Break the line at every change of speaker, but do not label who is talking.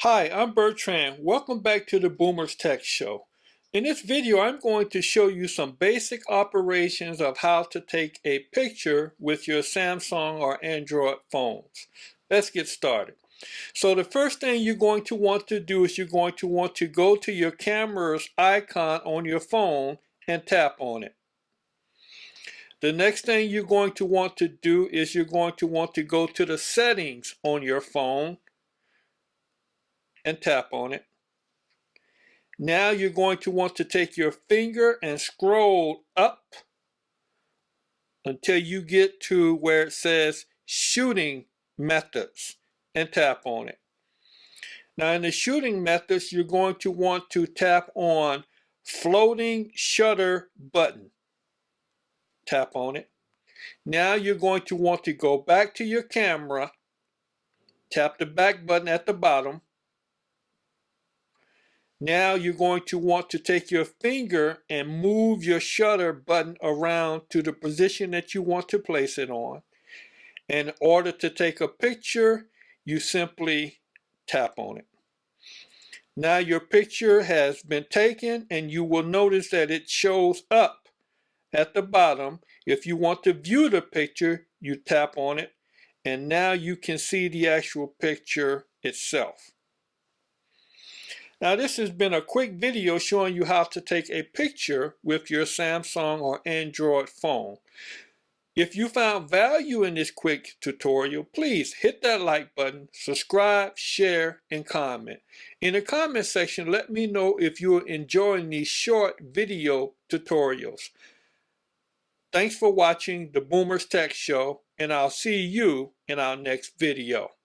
Hi, I'm Bertrand. Welcome back to the Boomers Tech Show. In this video, I'm going to show you some basic operations of how to take a picture with your Samsung or Android phones. Let's get started. So the first thing you're going to want to do is you're going to want to go to your camera's icon on your phone and tap on it. The next thing you're going to want to do is you're going to want to go to the settings on your phone and tap on it. Now you're going to want to take your finger and scroll up until you get to where it says shooting methods and tap on it. Now in the shooting methods, you're going to want to tap on floating shutter button. Tap on it. Now you're going to want to go back to your camera, tap the back button at the bottom. Now you're going to want to take your finger and move your shutter button around to the position that you want to place it on. In order to take a picture, you simply tap on it. Now your picture has been taken, and you will notice that it shows up at the bottom. If you want to view the picture, you tap on it, and now you can see the actual picture itself. Now this has been a quick video showing you how to take a picture with your Samsung or Android phone. If you found value in this quick tutorial, please hit that like button, subscribe, share, and comment. In the comment section, let me know if you're enjoying these short video tutorials. Thanks for watching the Boomers Tech Show, and I'll see you in our next video.